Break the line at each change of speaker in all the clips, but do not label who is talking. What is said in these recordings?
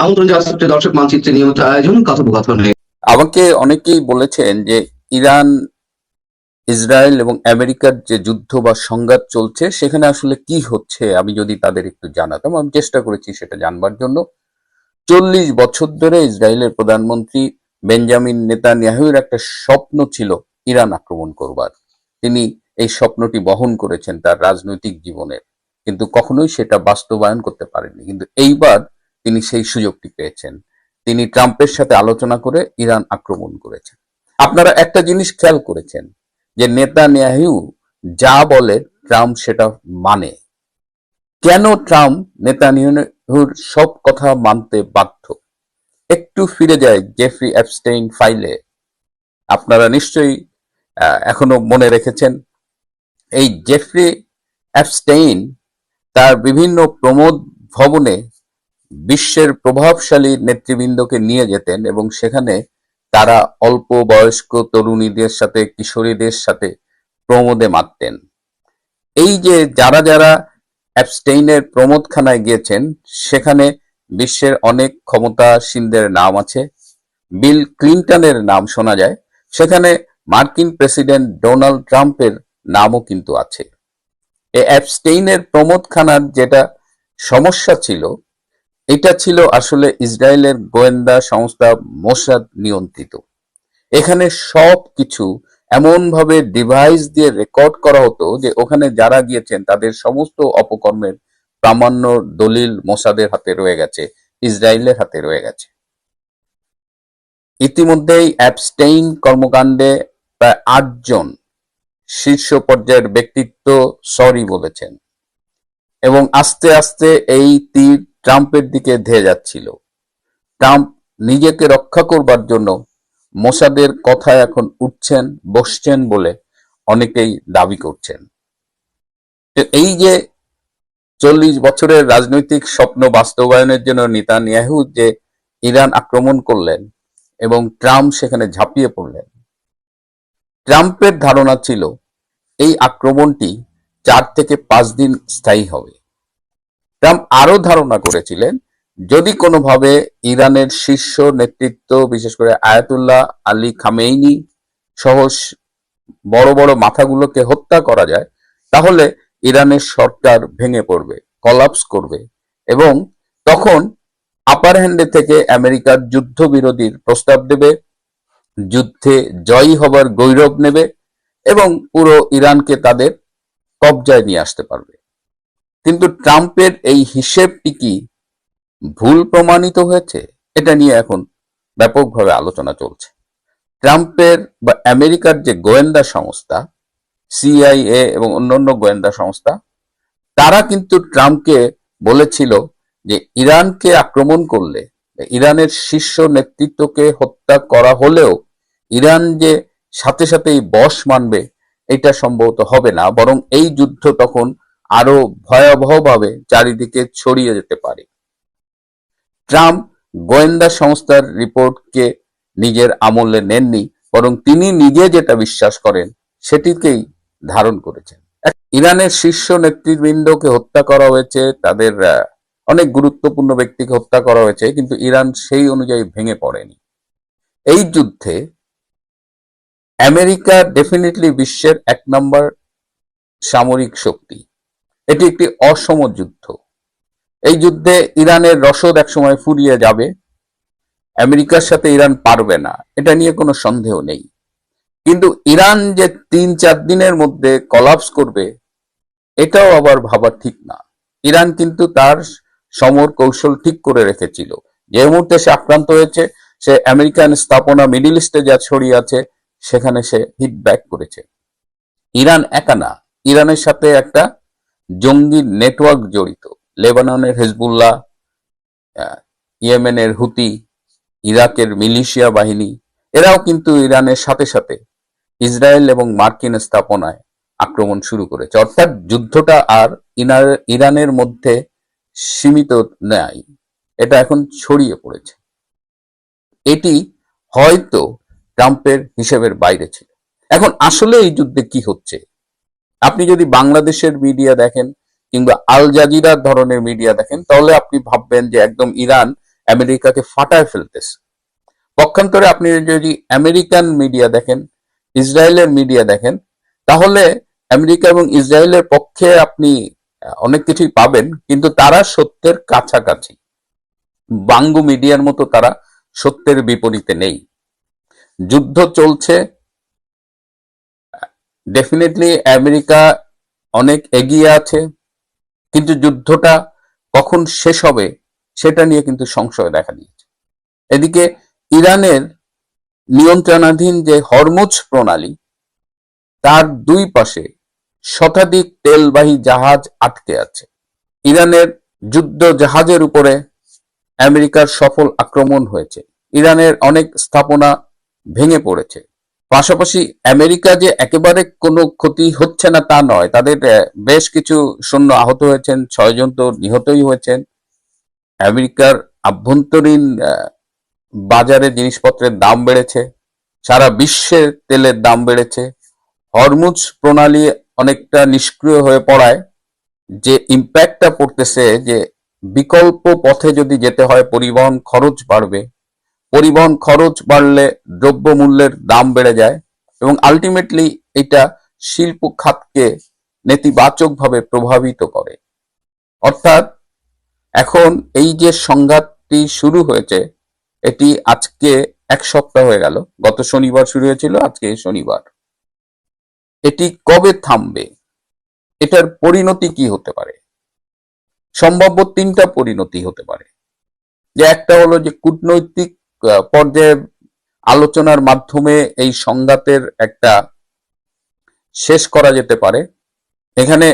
আমন্ত্রণ জানাচ্ছি দর্শক মানচিত্রে নিয়মিত আয়োজন কথোপকথনে।
আমাকে অনেকেই বলেছেন যে ইরান, ইসরায়েল এবং আমেরিকার যে যুদ্ধ বা সংঘাত চলছে সেখানে আসলে কি হচ্ছে আমি যদি তাদের একটু জানাতাম। আমি চেষ্টা করেছি সেটা জানবার জন্য। 40 বছর ধরে ইসরায়েলের প্রধানমন্ত্রী বেঞ্জামিন নেতানিয়াহুর একটা স্বপ্ন ছিল ইরান আক্রমণ করবার। তিনি এই স্বপ্নটি বহন করেছেন তার রাজনৈতিক জীবনের, কিন্তু কখনোই সেটা বাস্তবায়ন করতে পারেননি। কিন্তু এইবার তিনি সেই সুযোগটি পেয়েছেন। তিনি ট্রাম্পের সাথে আলোচনা করে ইরান আক্রমণ করেছেন। আপনারা একটা জিনিস খেয়াল করেছেন যে নেতানিয়াহু যা বলে ট্রাম্প সেটা মানে। কেন ট্রাম্প নেতানিয়াহুর সব কথা মানতে বাধ্য? একটু ফিরে যায় জেফ্রি অ্যাপস্টেইন ফাইলে। আপনারা নিশ্চয়ই এখনো মনে রেখেছেন এই জেফ্রি অ্যাপস্টেইন তার বিভিন্ন প্রমোদ ভবনে বিশ্বের প্রভাবশালী নেতৃবৃন্দকে নিয়ে যেতেন এবং সেখানে তারা অল্প বয়স্ক তরুণীদের সাথে, কিশোরীদের সাথে প্রমোদে মাততেন। এই যে যারা যারা অ্যাপস্টেইনের প্রমোদখানায় গিয়েছেন সেখানে বিশ্বের অনেক ক্ষমতাসীনদের নাম আছে। বিল ক্লিন্টনের নাম শোনা যায়, সেখানে মার্কিন প্রেসিডেন্ট ডোনাল্ড ট্রাম্পের নামও কিন্তু আছে। এই অ্যাপস্টেইনের প্রমোদখানার যেটা সমস্যা ছিল, এটা ছিল আসলে ইসরায়েলের গোয়েন্দা সংস্থা মোসাদ নিয়ন্ত্রিত। এখানে সবকিছু এমন ভাবে ডিভাইস দিয়ে রেকর্ড করা হতো যে ওখানে যারা গিয়েছেন তাদের সমস্ত অপকর্মের প্রামাণ্য দলিল মোসাদের হাতে রয়ে গেছে, ইসরায়েলের হাতে রয়ে গেছে। ইতিমধ্যেই অ্যাপস্টেইন কর্মকাণ্ডে প্রায় 8 জন শীর্ষ পর্যায়ের ব্যক্তিত্ব সরি বলেছেন এবং আস্তে আস্তে এই তীর ট্রাম্পের দিকে ধেয়ে যাচ্ছিল। ট্রাম্প নিজেকে রক্ষা করবার জন্য মোসাদের কথায় এখন উঠছেন বসছেন বলে অনেকেই দাবি করছেন। তো এই যে 40 বছরের রাজনৈতিক স্বপ্ন বাস্তবায়নের জন্য নেতানিয়াহু যে ইরান আক্রমণ করলেন এবং ট্রাম্প সেখানে ঝাঁপিয়ে পড়লেন, ট্রাম্পের ধারণা ছিল এই আক্রমণটি 4 থেকে 5 দিন স্থায়ী হবে। ট্রাম্প আরো ধারণা করেছিলেন যদি কোনোভাবে ইরানের শীর্ষ নেতৃত্ব, বিশেষ করে আয়াতুল্লাহ আলী খামেইনি সহ বড় বড় মাথাগুলোকে হত্যা করা যায়, তাহলে ইরানের সরকার ভেঙে পড়বে, কলাপস করবে এবং তখন আপার হ্যান্ডে থেকে আমেরিকার যুদ্ধবিরতির প্রস্তাব দেবে, যুদ্ধে জয়ী হবার গৌরব নেবে এবং পুরো ইরানকে তাদের কবজায় নিয়ে আসতে পারবে। কিন্তু ট্রাম্পের এই হিসেবটি কি ভুল প্রমাণিত হয়েছে? এটা নিয়ে এখন ব্যাপকভাবে আলোচনা চলছে। ট্রাম্পের বা আমেরিকার যে গোয়েন্দা সংস্থা সিআইএ এবং অন্যান্য গোয়েন্দা সংস্থা, তারা কিন্তু ট্রাম্পকে বলেছিল যে ইরানকে আক্রমণ করলে, ইরানের শীর্ষ নেতৃত্বকে হত্যা করা হলেও ইরান যে সাথে সাথেই বশ মানবে এটা সম্ভবত হবে না, বরং এই যুদ্ধ তখন আরো ভয়াবহভাবে চারিদিকে ছড়িয়ে যেতে পারে। ট্রাম্প গোয়েন্দা সংস্থার রিপোর্টকে নিজের আমলে নেননি, বরং তিনি নিজে যেটা বিশ্বাস করেন সেটিকেই ধারণ করেছেন। ইরানের শীর্ষ নেতৃবৃন্দকে হত্যা করা হয়েছে, তাদের অনেক গুরুত্বপূর্ণ ব্যক্তিকে হত্যা করা হয়েছে, কিন্তু ইরান সেই অনুযায়ী ভেঙে পড়েনি। এই যুদ্ধে আমেরিকা ডেফিনেটলি বিশ্বের 1 নম্বর সামরিক শক্তি। এটি একটি অসম যুদ্ধ। এই যুদ্ধে ইরানের রসদ একসময় ফুরিয়ে যাবে, আমেরিকার সাথে ইরান পারবে না, এটা নিয়ে কোনো সন্দেহ নেই। কিন্তু ইরান যে 3-4 দিনের মধ্যে কলাপস করবে এটাও আবার ভাবা ঠিক না। ইরান কিন্তু তার সমর কৌশল ঠিক করে রেখেছিল। যে মুহূর্তে সে আক্রান্ত হয়েছে, সে আমেরিকান স্থাপনা মিডল ইস্টে যা ছড়িয়ে আছে সেখানে সে হিট ব্যাক করেছে। ইরান একা না, ইরানের সাথে একটা জঙ্গি নেটওয়ার্ক জড়িত। লেবাননের হেজবুল্লাহ, ইয়েমেনের হুতি, ইরাকের মিলিশিয়া বাহিনী, এরাও কিন্তু ইরানের সাথে সাথে ইসরায়েল এবং মার্কিন স্থাপনায় আক্রমণ শুরু করেছে। অর্থাৎ যুদ্ধটা আর ইরানের মধ্যে সীমিত নাই, এটা এখন ছড়িয়ে পড়েছে। এটি হয়তো ট্রাম্পের হিসেবের বাইরে ছিল। এখন আসলে এই যুদ্ধে কি হচ্ছে, আপনি যদি বাংলাদেশের মিডিয়া দেখেন কিংবা আল জাজিরার ধরনের মিডিয়া দেখেন, তাহলে আপনি ভাববেন যে একদম ইরান আমেরিকাকে ফাটায় ফেলতেছে। পক্ষান্তরে আপনি যদি আমেরিকান মিডিয়া দেখেন, ইসরায়েলের মিডিয়া দেখেন, তাহলে আমেরিকা এবং ইসরায়েলের পক্ষে আপনি অনেক কিছুই পাবেন, কিন্তু তারা সত্যের কাছাকাছি। বাঙ্গু মিডিয়ার মতো তারা সত্যের বিপরীতে নেই। যুদ্ধ চলছে, ডেফিনেটলি আমেরিকা অনেক এগিয়ে আছে, কিন্তু যুদ্ধটা কখন শেষ হবে সেটা নিয়ে কিন্তু সংশয় দেখা দিয়েছে। এদিকে ইরানের নিয়ন্ত্রণাধীন যে হরমুজ প্রণালী, তার দুই পাশে শতাধিক তেলবাহী জাহাজ আটকে আছে। ইরানের যুদ্ধ জাহাজের উপরে আমেরিকার সফল আক্রমণ হয়েছে। ইরানের অনেক স্থাপনা ভেঙে পড়েছে। পাশাপাশি আমেরিকা যে একেবারে কোনো ক্ষতি হচ্ছে না তা নয়, তাদের বেশ কিছু সৈন্য আহত হয়েছেন, 6 জন তো নিহতই হয়েছেন। আমেরিকার আভ্যন্তরীণ বাজারে জিনিসপত্রের দাম বেড়েছে, সারা বিশ্বের তেলের দাম বেড়েছে। হরমুজ প্রণালী অনেকটা নিষ্ক্রিয় হয়ে পড়ায় যে ইম্প্যাক্টটা পড়তেছে, যে বিকল্প পথে যদি যেতে হয় পরিবহন খরচ বাড়বে, পরিবহন খরচ বাড়লে দ্রব্যমূল্যের দাম বেড়ে যায় এবং আলটিমেটলি এটা শিল্প খাতকে নেতিবাচকভাবে প্রভাবিত করে। অর্থাৎ এখন এই যে সংঘাতটি শুরু হয়েছে, এটি আজকে 1 সপ্তাহ হয়ে গেল। গত শনিবার শুরু হয়েছিল, আজকে শনিবার। এটি কবে থামবে? এটার পরিণতি কি হতে পারে? সম্ভাব্য 3টা পরিণতি হতে পারে। যে একটা হলো যে কূটনৈতিক পর্যায়ে আলোচনার মাধ্যমে এই সংঘাতের একটা শেষ করা যেতে পারে। এখানে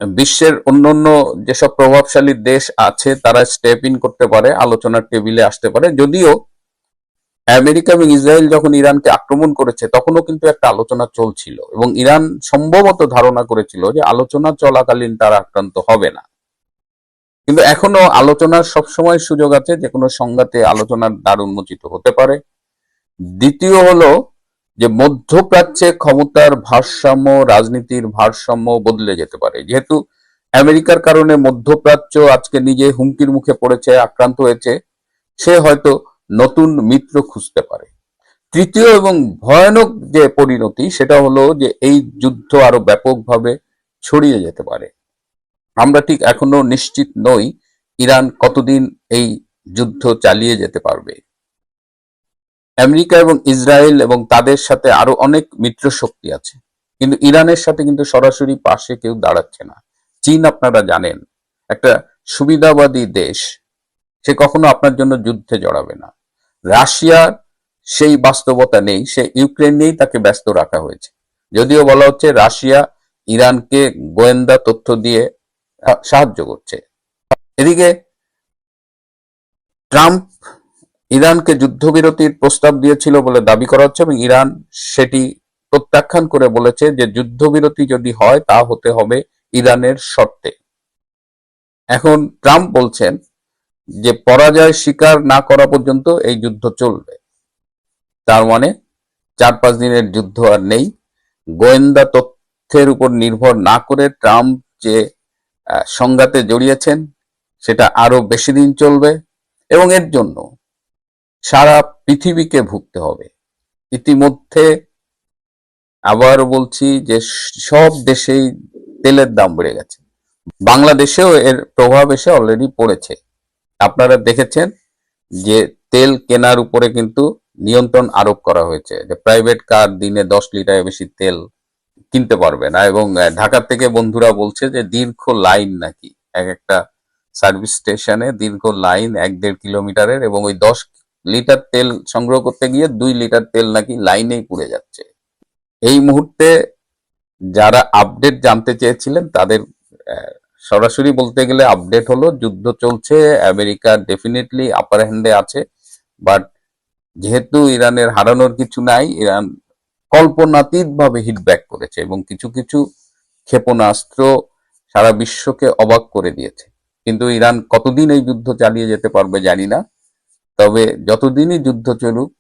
বিশ্বের অন্যান্য যেসব প্রভাবশালী দেশ আছে তারা স্টেপ ইন করতে পারে, আলোচনার টেবিলে আসতে পারে। যদিও আমেরিকা এবং ইসরায়েল যখন ইরানকে আক্রমণ করেছে তখনও কিন্তু একটা আলোচনা চলছিল এবং ইরান সম্ভবত ধারণা করেছিল যে আলোচনা চলাকালীন তারা আক্রান্ত হবে না। কিন্তু এখনো আলোচনার সবসময় সুযোগ আছে, যে কোনো সংঘাতে আলোচনার দ্বার উন্মোচিত হতে পারে। দ্বিতীয় হলো যে মধ্যপ্রাচ্যে ক্ষমতার ভারসাম্য, রাজনীতির ভারসাম্য বদলে যেতে পারে। যেহেতু আমেরিকার কারণে মধ্যপ্রাচ্য আজকে নিজে হুমকির মুখে পড়েছে, আক্রান্ত হয়েছে, সে হয়তো নতুন মিত্র খুঁজতে পারে। তৃতীয় এবং ভয়ানক যে পরিণতি, সেটা হলো যে এই যুদ্ধ আরো ব্যাপকভাবে ছড়িয়ে যেতে পারে। আমরা ঠিক এখনো নিশ্চিত নই ইরান কতদিন এই যুদ্ধ চালিয়ে যেতে পারবে। আমেরিকা এবং ইসরায়েল এবং তাদের সাথে আরো অনেক মিত্র শক্তি আছে, কিন্তু ইরানের সাথে কিন্তু সরাসরি পাশে কেউ দাঁড়াচ্ছে না। চীন আপনারা জানেন, একটা সুবিধাবাদী দেশ, সে কখনো আপনার জন্য যুদ্ধে জড়াবে না। রাশিয়ার সেই বাস্তবতা নেই, সে ইউক্রেন নিয়েই তাকে ব্যস্ত রাখা হয়েছে। যদিও বলা হচ্ছে রাশিয়া ইরানকে গোয়েন্দা তথ্য দিয়ে সাহায্য করছে। এদিকে ট্রাম্প ইরানকে যুদ্ধবিরতির প্রস্তাব দিয়েছিল বলে দাবি করা হচ্ছে এবং ইরান সেটি প্রত্যাখ্যান করে বলেছে যে যুদ্ধবিরতি যদি হয় তা হতে হবে ইরানের শর্তে। এখন ট্রাম্প বলছেন যে পরাজয় স্বীকার না করা পর্যন্ত এই যুদ্ধ চলবে। তার মানে 4-5 দিনের যুদ্ধ আর নেই। গোয়েন্দা তথ্যের উপর নির্ভর না করে ট্রাম্প যে সংঘাতে জড়িয়েছেন সেটা আরো বেশি দিন চলবে এবং এর জন্য সারা পৃথিবীকে ভুগতে হবে। ইতিমধ্যে আবার বলছি যে সব দেশেই তেলের দাম বেড়ে গেছে, বাংলাদেশেও এর প্রভাব এসে অলরেডি পড়েছে। আপনারা দেখেছেন যে তেল কেনার উপরে কিন্তু নিয়ন্ত্রণ আরোপ করা হয়েছে, যে প্রাইভেট কার দিনে 10 লিটারের বেশি তেল কিনতে পারবে না। এবং ঢাকা থেকে বন্ধুরা বলছে যে দীর্ঘ লাইন নাকি এক একটা সার্ভিস স্টেশনে, দীর্ঘ লাইন 1-1.5 কিলোমিটারের, এবং ওই 10 লিটার তেল সংগ্রহ করতে গিয়ে 2 লিটার তেল নাকি লাইনেই পুড়ে যাচ্ছে। এই মুহূর্তে যারা আপডেট জানতে চেয়েছিলেন তাদের সরাসরি বলতে গেলে আপডেট হলো যুদ্ধ চলছে, আমেরিকা ডেফিনেটলি আপার হ্যান্ডে আছে, বাট যেহেতু ইরানের হারানোর কিছু নাই, ইরান কল্পনাতীতভাবে হিটব্যাক করেছে এবং কিছু কিছু ক্ষেপণাস্ত্র সারা বিশ্বকে অবাক করে দিয়েছে। কিন্তু ইরান কতদিন এই যুদ্ধ চালিয়ে যেতে পারবে জানি না। তবে যতদিনই যুদ্ধ চলুক,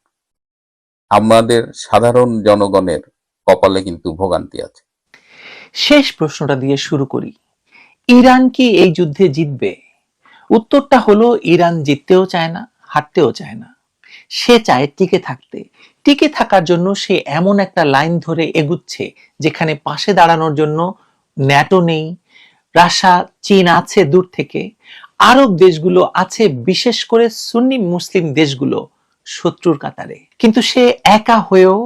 আমাদের সাধারণ জনগণের কপালে কিন্তু ভোগান্তি আছে।
শেষ প্রশ্নটা দিয়ে শুরু করি। ইরান কি এই যুদ্ধে জিতবে? উত্তরটা হলো ইরান জিততেও চায় না, হাঁটতেও চায় না, সে চায় টিকে থাকতে। টিকে থাকার জন্য সে এমন একটা লাইন ধরে এগুচ্ছে যেখানে পাশে দাঁড়ানোর জন্য ন্যাটো নেই, রাশিয়া চীন আছে দূর থেকে, আরব দেশগুলো আছে, বিশেষ করে সুন্নি মুসলিম দেশগুলো শত্রুর কাতারে। কিন্তু সে একা হয়েও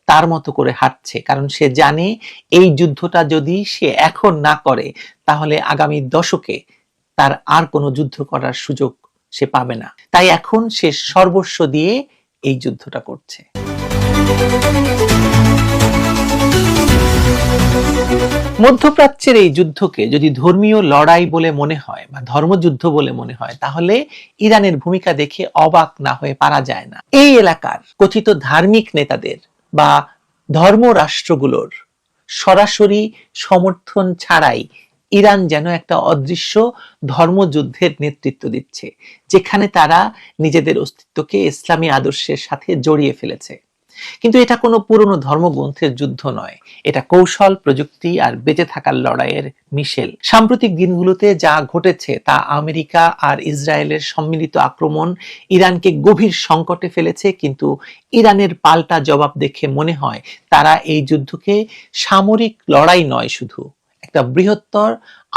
তার মতো করে হাঁটছে, কারণ সে জানে এই যুদ্ধটা যদি সে এখন না করে তাহলে আগামী দশকে তার আর কোনো যুদ্ধ করার সুযোগ সে পাবে না। তাই এখন সে সর্বস্ব দিয়ে এই যুদ্ধটা করছে। মধ্যপ্রাচ্যের এই যুদ্ধকে যদি ধর্মীয় লড়াই বলে মনে হয় বা ধর্মযুদ্ধ বলে মনে হয়, তাহলে ইরানের ভূমিকা দেখে অবাক না হয়ে পারা যায় না। এই এলাকার কথিত ধার্মিক নেতাদের বা ধর্মরাষ্ট্রগুলোর সরাসরি সমর্থন ছাড়াই ইরান যেন একটা অদৃশ্য ধর্মযুদ্ধের নেতৃত্ব দিচ্ছে, যেখানে তারা নিজেদের অস্তিত্বকে ইসলামী আদর্শের সাথে জড়িয়ে ফেলেছে। কিন্তু এটা কোনো পুরনো ধর্মগ্রন্থের যুদ্ধ নয়, এটা কৌশল, প্রযুক্তি আর বেঁচে থাকার লড়াইয়ের মিশেল। সাম্প্রতিক দিনগুলোতে যা ঘটেছে তা আমেরিকা আর ইসরায়েলের সম্মিলিত আক্রমণ ইরানকে গভীর সংকটে ফেলেছে, কিন্তু ইরানের পাল্টা জবাব দেখে মনে হয় তারা এই যুদ্ধকে সামরিক লড়াই নয়, শুধু একটা বৃহত্তর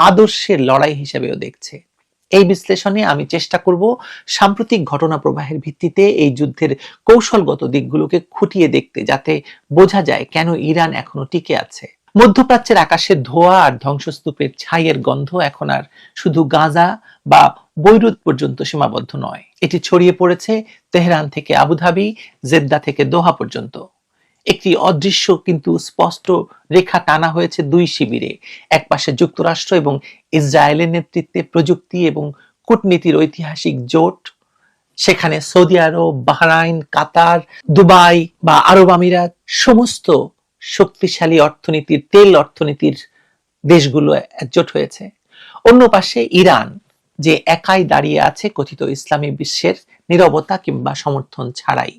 আদর্শের লড়াই হিসেবেও দেখছে। এই বিশ্লেষণে আমি চেষ্টা করব সাম্প্রতিক ঘটনা প্রবাহের ভিত্তিতে এই যুদ্ধের কৌশলগত দিকগুলোকে খুঁটিয়ে দেখতে, যাতে বোঝা যায় কেন ইরান এখনো টিকে আছে। মধ্যপ্রাচ্যের আকাশের ধোঁয়া আর ধ্বংসস্তূপের ছাইয়ের গন্ধ এখন আর শুধু গাজা বা বৈরুত পর্যন্ত সীমাবদ্ধ নয়, এটি ছড়িয়ে পড়েছে তেহরান থেকে আবুধাবি, জেদ্দা থেকে দোহা পর্যন্ত। একটি অদৃশ্য কিন্তু স্পষ্ট রেখা টানা হয়েছে দুই শিবিরে। একপাশে যুক্তরাষ্ট্র এবং ইসরায়েলের নেতৃত্বে প্রযুক্তি এবং কূটনীতির ঐতিহাসিক জোট, সেখানে সৌদি আরব, বাহরাইন, কাতার, দুবাই বা আরব আমিরাত সমস্ত শক্তিশালী অর্থনীতির, তেল অর্থনীতির দেশগুলো একজোট হয়েছে। অন্য পাশে ইরান, যে একাই দাঁড়িয়ে আছে কথিত ইসলামী বিশ্বের নীরবতা কিংবা সমর্থন ছাড়াই।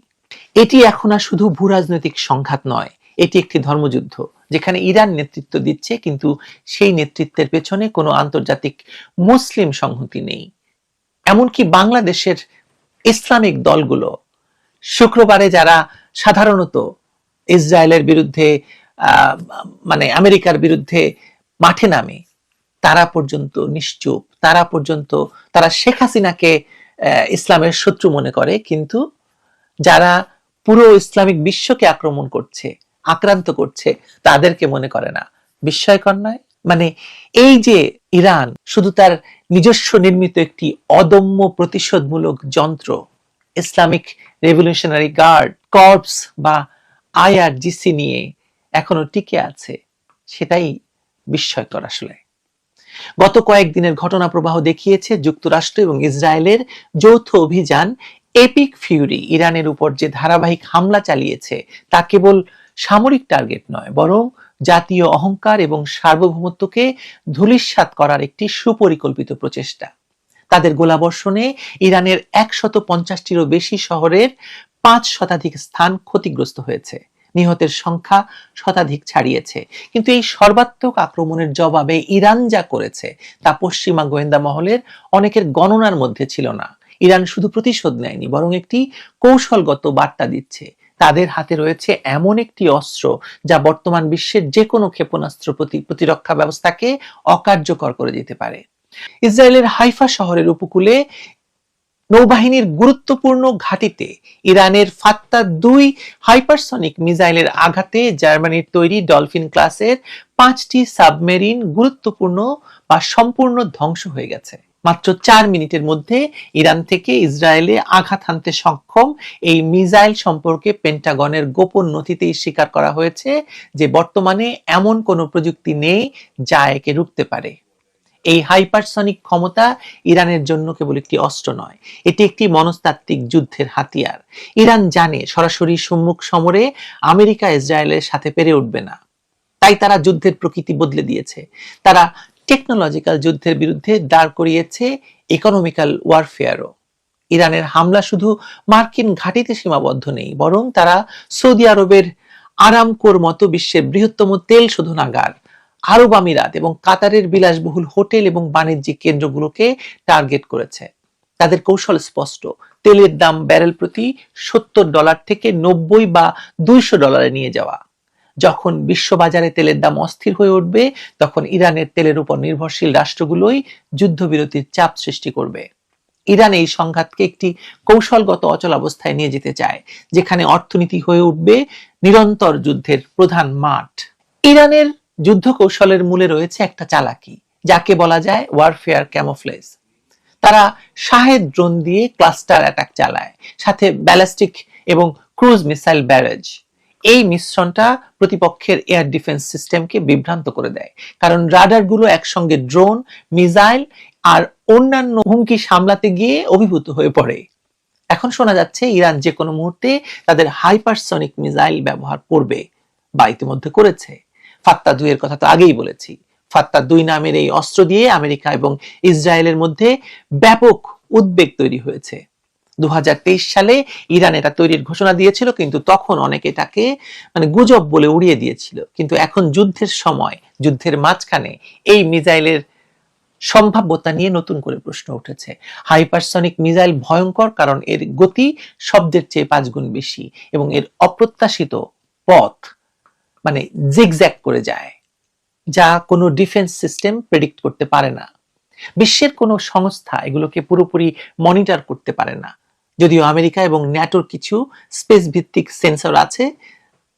এটি এখন আর শুধু ভূরাজনৈতিক সংঘাত নয়, এটি একটি ধর্মযুদ্ধ, যেখানে ইরান নেতৃত্ব দিচ্ছে, কিন্তু সেই নেতৃত্বের পেছনে কোনো আন্তর্জাতিক মুসলিম সংহতি নেই। এমনকি বাংলাদেশের ইসলামিক দলগুলো শুক্রবারে যারা সাধারণত ইসরায়েলের বিরুদ্ধে মানে আমেরিকার বিরুদ্ধে মাঠে নামে, তারা পর্যন্ত নিশ্চুপ, তারা শেখ হাসিনাকে ইসলামের শত্রু মনে করে, কিন্তু যারা পুরো ইসলামিক বিশ্বকে আক্রমণ করছে, আক্রান্ত করছে, তাদেরকে মনে করে না। বিস্ময়কর নয়? মানে এই যে ইরান শুধু তার নিজস্ব নির্মিত একটি অদম্য প্রতিশোধমূলক যন্ত্র, ইসলামিক রেভলিউশনারি গার্ড কর্পস বা আইআরজিসি নিয়ে এখনো টিকে আছে, সেটাই বিস্ময়কর আসলে। গত কয়েকদিনের ঘটনা প্রবাহ দেখিয়েছে যুক্তরাষ্ট্র এবং ইসরায়েলের যৌথ অভিযান এপিক ফিউরি ইরানের উপর যে ধারাবাহিক হামলা চালিয়েছে তা কেবল সামরিক টার্গেট নয়, বরং জাতীয় অহংকার এবং সার্বভৌমত্বকে ধূলিসাৎ করার একটি সুপরিকল্পিত প্রচেষ্টা। তাদের গোলাবর্ষণে ইরানের 150টিরও বেশি শহরের 5 শতাধিক স্থান ক্ষতিগ্রস্ত হয়েছে, নিহতের সংখ্যা শতাধিক ছাড়িয়েছে। কিন্তু এই সর্বাত্মক আক্রমণের জবাবে ইরান যা করেছে তা পশ্চিমা গোয়েন্দা মহলের অনেকের গণনার মধ্যে ছিল না। ইরান শুধু প্রতিশোধ নেয়নি, বরং একটি কৌশলগত বার্তা দিচ্ছে। তাদের হাতে রয়েছে এমন একটি অস্ত্র যা বর্তমান বিশ্বের যে কোনো ক্ষেপণাস্ত্র প্রতিরক্ষা ব্যবস্থাকে অকার্যকর করে দিতে পারে। ইসরায়েলের হাইফা শহরের উপকূলে নৌবাহিনীর গুরুত্বপূর্ণ ঘাঁটিতে ইরানের ফাত্তা-2 হাইপারসনিক মিসাইলের আঘাতে জার্মানির তৈরি ডলফিন ক্লাসের 5টি সাবমেরিন গুরুত্বপূর্ণ বা সম্পূর্ণ ধ্বংস হয়ে গেছে। মাত্র 4 মিনিটের মধ্যে ইরান থেকে ইসরায়েলে আঘাত হানতে সক্ষম এই মিসাইল সম্পর্কে পেন্টাগনের গোপন নথিতেই স্বীকার করা হয়েছে যে বর্তমানে এমন কোনো প্রযুক্তি নেই যা একে রুখতে পারে। এই হাইপারসনিক ক্ষমতা ইরানের জন্য কেবল একটি অস্ত্র নয়, এটি একটি মনস্তাত্ত্বিক যুদ্ধের হাতিয়ার। ইরান জানে সরাসরি সম্মুখ সমরে আমেরিকা ইসরায়েলের সাথে পেরে উঠবে না, তাই তারা যুদ্ধের প্রকৃতি বদলে দিয়েছে। তারা টেকনোলজিক্যাল যুদ্ধের বিরুদ্ধে দাঁড় করিয়েছে ইকোনমিক্যাল ওয়ারফেয়ারও। ইরানের হামলা শুধু মার্কিন ঘাঁটিতে সীমাবদ্ধ নেই, বরং তারা সৌদি আরবের আরামকোর মতো বিশ্বের বৃহত্তম তেল শোধনাগার, আরব আমিরাত এবং কাতারের বিলাসবহুল হোটেল এবং বাণিজ্যিক কেন্দ্রগুলোকে টার্গেট করেছে। তাদের কৌশল স্পষ্ট, তেলের দাম ব্যারেল প্রতি $70 থেকে 90 বা $200 নিয়ে যাওয়া। যখন বিশ্ববাজারে তেলের দাম অস্থির হয়ে উঠবে, তখন ইরানের তেলের উপর নির্ভরশীল রাষ্ট্রগুলোই যুদ্ধবিরতির চাপ সৃষ্টি করবে। ইরান এই সংঘাতকে একটি কৌশলগত অচলাবস্থায় নিয়ে যেতে চায়, যেখানে অর্থনীতি হয়ে উঠবে নিরন্তর যুদ্ধের প্রধান মাঠ। ইরানের যুদ্ধ কৌশলের মূলে রয়েছে একটা চালাকি, যাকে বলা যায় ওয়ারফেয়ার ক্যামোফ্লেজ। তারা শাহেদ ড্রোন দিয়ে ক্লাস্টার অ্যাটাক চালায়, সাথে ব্যালিস্টিক এবং ক্রুজ মিসাইল ব্যারেজ। এই মিশ্রণটা প্রতিপক্ষের এয়ার ডিফেন্স সিস্টেমকে বিভ্রান্ত করে দেয়, কারণ রাডারগুলো একসঙ্গে ড্রোন, মিসাইল আর অন্যান্য হুমকি সামলাতে গিয়ে অভিভূত হয়ে পড়ে। এখন শোনা যাচ্ছে ইরান যে কোনো মুহূর্তে তাদের হাইপারসনিক মিসাইল ব্যবহার করবে, বা ইতিমধ্যে করেছে। ফাত্তা-2 এর কথা তো আগেই বলেছি। ফাত্তা-2 নামের এই অস্ত্র দিয়ে আমেরিকা এবং ইসরায়েলের মধ্যে ব্যাপক উদ্বেগ তৈরি হয়েছে। 2023 সালে ইরান এটা তৈরির ঘোষণা দিয়েছিল, কিন্তু তখন অনেকে এটাকে গুজব বলে উড়িয়ে দিয়েছিল। কিন্তু এখন যুদ্ধের সময়, যুদ্ধের মাঝখানে এই মিসাইলের সম্ভাব্যতা নিয়ে নতুন করে প্রশ্ন উঠেছে। হাইপারসনিক মিসাইল ভয়ঙ্কর, কারণ এর গতি শব্দের চেয়ে 5 গুণ বেশি এবং এর অপ্রত্যাশিত পথ জিগজ্যাগ করে যায়, যা কোনো ডিফেন্স সিস্টেম প্রেডিক্ট করতে পারে না। বিশ্বের কোনো সংস্থা এগুলোকে পুরোপুরি মনিটর করতে পারে না, যদিও আমেরিকা এবং ন্যাটোর কিছু স্পেস ভিত্তিক সেন্সর আছে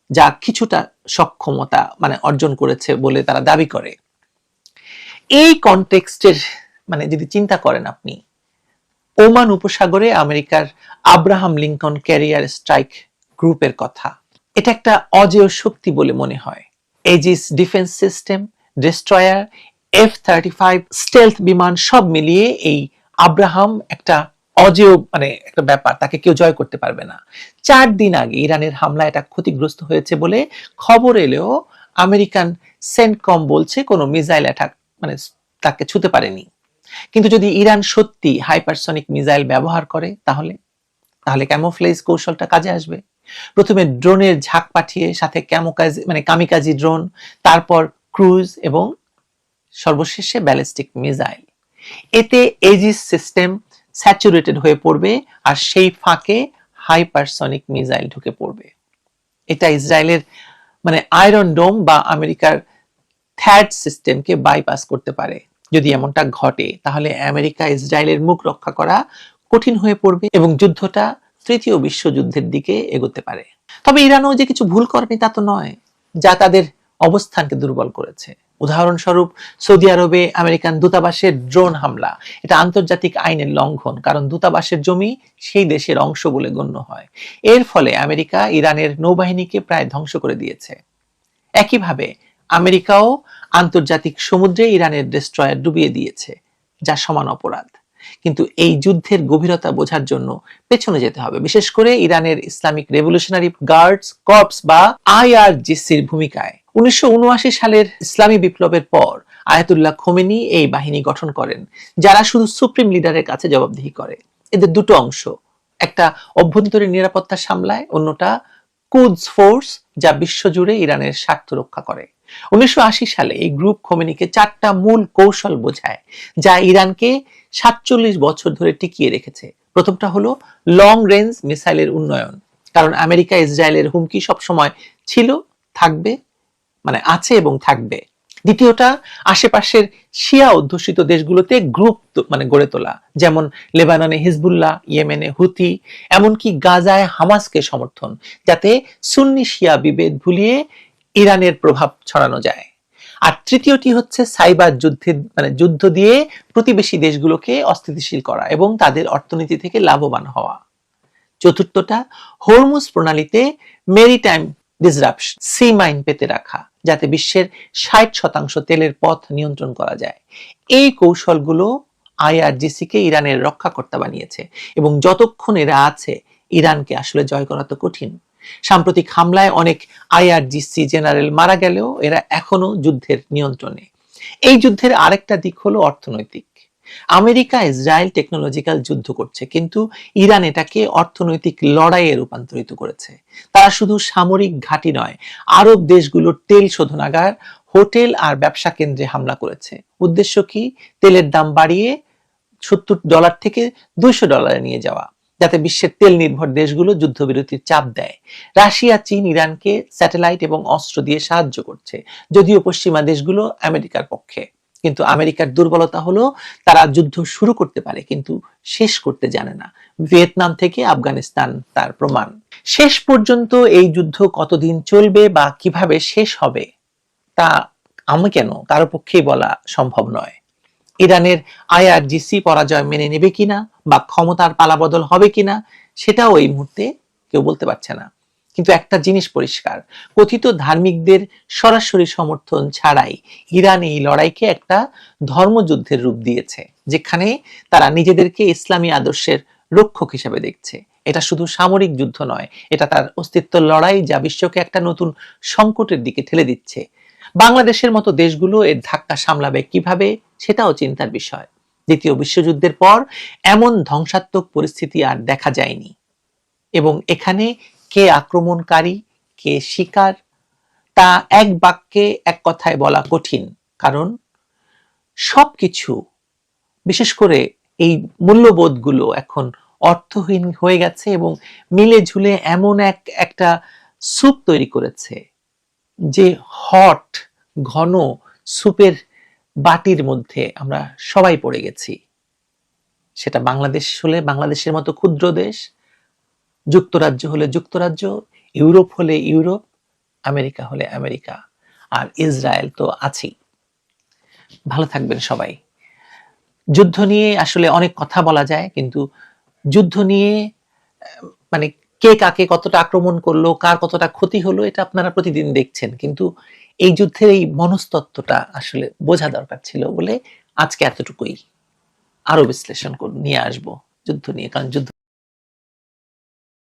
যা কিছুটা সক্ষমতা অর্জন করেছে বলে তারা দাবি করে। এই কনটেক্সটের যদি চিন্তা করেন আপনি, ওমান উপসাগরে আমেরিকার আব্রাহাম লিঙ্কন ক্যারিয়ার স্ট্রাইক গ্রুপের কথা, এটা একটা অজেয় শক্তি বলে মনে হয়। Aegis defence system, destroyer, F-35 stealth বিমান সব মিলিয়ে এই আব্রাহাম একটা অজেয় একটা ব্যাপার, তাকে কেউ জয় করতে পারবে না। 4 দিন আগে ইরানের হামলা এটা ক্ষতিগ্রস্ত হয়েছে বলে খবর এলেও আমেরিকান সেন্টকম বলছে কোনো মিসাইল অ্যাটাক তাকে ছুঁতে পারেনি। কিন্তু যদি ইরান সত্যি হাইপারসনিক মিসাইল ব্যবহার করে, তাহলে ক্যামোফ্লেজ কৌশলটা কাজে আসবে। প্রথমে ড্রোনের ঝাঁক পাঠিয়ে, সাথে কামিকাজি ড্রোন, তারপর ক্রুজ এবং সর্বশেষে ব্যালিস্টিক মিসাইল। এতে এজিস সিস্টেম স্যাচুরেটেড হয়ে পড়বে, আর সেই ফাঁকে হাইপারসনিক মিসাইল ঢুকে পড়বে। এটা ইসরায়েলের আয়রন ডোম বা আমেরিকার থ্যাড সিস্টেমকে বাইপাস করতে পারে। যদি এমনটা ঘটে, তাহলে আমেরিকা ইসরায়েলের মুখ রক্ষা করা কঠিন হয়ে পড়বে এবং যুদ্ধটা তৃতীয় বিশ্বযুদ্ধের দিকে এগোতে পারে। তবে ইরানও যে কিছু ভুল করেনি তা তো নয়, যা তাদের অবস্থানকে দুর্বল করেছে। উদাহরণস্বরূপ সৌদি আরবে আমেরিকান দূতাবাসের ড্রোন হামলা, এটা আন্তর্জাতিক আইনের লঙ্ঘন, কারণ দূতাবাসের জমি সেই দেশের অংশ বলে গণ্য হয়। এর ফলে আমেরিকা ইরানের নৌবাহিনীকে প্রায় ধ্বংস করে দিয়েছে। একইভাবে আমেরিকাও আন্তর্জাতিক সমুদ্রে ইরানের ডেস্ট্রয়ার ডুবিয়ে দিয়েছে, যা সমান অপরাধ। কিন্তু এই যুদ্ধের গভীরতা বোঝার জন্য পেছনে যেতে হবে, বিশেষ করে ইরানের ইসলামিক রেভলিউশনারি গার্ডস কর্পস বা IRGCর ভূমিকায়। 1979 সালের ইসলামী বিপ্লবের পর আয়াতুল্লাহ খোমেনি এই বাহিনী গঠন করেন, যারা শুধু সুপ্রিম লিডারের কাছে জবাবদিহি করে। এদের দুটো অংশ, একটা অভ্যন্তরীণ নিরাপত্তা সামলায়, অন্যটা কুদস ফোর্স, যা বিশ্বজুড়ে ইরানের স্বার্থ রক্ষা করে। 1980 সালে এই গ্রুপ খোমেনিকে 4টা মূল কৌশল বোঝায়, যা ইরানকে 47 বছর ধরে টিকিয়ে রেখেছে। প্রথমটা হলো লং রেঞ্জ মিসাইলের উন্নয়ন, কারণ আমেরিকা ইসরায়েলের হুমকি সবসময় ছিল, থাকবে, আছে এবং থাকবে। দ্বিতীয়টা আশেপাশের শিয়া অধ্যুষিত দেশগুলোতে গ্রুপ গড়ে তোলা, যেমন লেবাননে হিজবুল্লাহ, ইয়েমেনে হুথি, এমনকি গাজায় হামাসকে সমর্থন, যাতে সুন্নি শিয়া বিভেদ ভুলিয়ে ইরানের প্রভাব ছড়ানো যায়। আর তৃতীয়টি হচ্ছে সাইবার যুদ্ধ দিয়ে প্রতিবেশী দেশগুলোকে অস্থিতিশীল করা এবং তাদের অর্থনীতি থেকে লাভবান হওয়া। চতুর্থটা হরমুজ প্রণালীতে মেরিটাইম ডিসরাপশন, সি মাইন পেতে রাখা, যাতে বিশ্বের 60% তেলের পথ নিয়ন্ত্রণ করা যায়। এই কৌশলগুলো IRGC-কে ইরানের রক্ষাকর্তা বানিয়েছে, এবং যতক্ষণ এরা আছে, ইরানকে আসলে জয় করা তো কঠিন। সাম্প্রতিক হামলায় অনেক IRGC জেনারেল মারা গেলেও এরা এখনো যুদ্ধের নিয়ন্ত্রণে। এই যুদ্ধের আরেকটা দিক হলো অর্থনৈতিক। আমেরিকা ইসরায়েল টেকনোলজিক্যাল যুদ্ধ করছে, কিন্তু ইরান এটাকে অর্থনৈতিক লড়াইয়ে রূপান্তরিত করেছে। তারা শুধু সামরিক ঘাঁটি নয়, আরব দেশগুলোর তেল শোধনাগার, হোটেল আর ব্যবসা কেন্দ্রে হামলা করেছে। উদ্দেশ্য কি? তেলের দাম বাড়িয়ে $70 থেকে $200 নিয়ে যাওয়া। যাতে বিশ্বের তেল নির্ভর দেশগুলো যুদ্ধবিরতির চাপ দেয়। রাশিয়া, চীন ইরানকে স্যাটেলাইট এবং অস্ত্র দিয়ে সাহায্য করছে, যদিও পশ্চিমা দেশগুলো আমেরিকার পক্ষে। কিন্তু আমেরিকার দুর্বলতা হলো তারা যুদ্ধ শুরু করতে পারে কিন্তু শেষ করতে জানে না। ভিয়েতনাম থেকে আফগানিস্তান তার প্রমাণ। শেষ পর্যন্ত এই যুদ্ধ কতদিন চলবে বা কিভাবে শেষ হবে তা আমি কেন কারো পক্ষেই বলা সম্ভব নয়। ইরানের IRGC পরাজয় মেনে নেবে কিনা বা ক্ষমতার পালাবদল হবে কিনা সেটাও এই মুহূর্তে কেউ বলতে পারছে না। কিন্তু একটা জিনিস পরিষ্কার, কথিত ধার্মিকদের সরাসরি সমর্থন ছাড়াই ইরান এই লড়াইকে একটা ধর্মযুদ্ধের রূপ দিয়েছে, যেখানে তারা নিজেদেরকে ইসলামী আদর্শের রক্ষক হিসেবে দেখছে। এটা শুধু সামরিক যুদ্ধ নয়, এটা তার অস্তিত্বের লড়াই, যা বিশ্বকে একটা নতুন সংকটের দিকে ঠেলে দিচ্ছে। বাংলাদেশের মতো দেশগুলো এর ধাক্কা সামলাবে কিভাবে সেটাও চিন্তার বিষয়। দ্বিতীয় বিশ্বযুদ্ধের পর এমন ধ্বংসাত্মক পরিস্থিতি আর দেখা যায়নি, এবং এখানে কে আক্রমণকারী কে শিকার তা এক বাক্যে এক কথায় বলা কঠিন, কারণ সবকিছু, বিশেষ করে এই মূল্যবোধগুলো এখন অর্থহীন হয়ে গেছে এবং মিলে ঝুলে এমন একটা স্যুপ তৈরি করেছে যে হট ঘন স্যুপের বাটির মধ্যে আমরা সবাই পড়ে গেছি। সেটা বাংলাদেশ হলে বাংলাদেশের মতো ক্ষুদ্র দেশ, যুক্তরাজ্য হলে যুক্তরাজ্য, ইউরোপ হলে ইউরোপ, আমেরিকা হলে আমেরিকা, আর ইসরায়েল তো আছেই। ভালো থাকবেন সবাই। যুদ্ধ নিয়ে আসলে অনেক কথা বলা যায়, কিন্তু যুদ্ধ নিয়ে মানে কে কাকে কতটা আক্রমণ করলো, কার কতটা ক্ষতি হলো, এটা আপনারা প্রতিদিন দেখছেন, কিন্তু এই যুদ্ধের এই মনস্তত্ত্বটা আসলে বোঝা দরকার ছিল বলে আজকে এতটুকুই। আরো বিশ্লেষণ নিয়ে আসবো যুদ্ধ নিয়ে, কারণ যুদ্ধ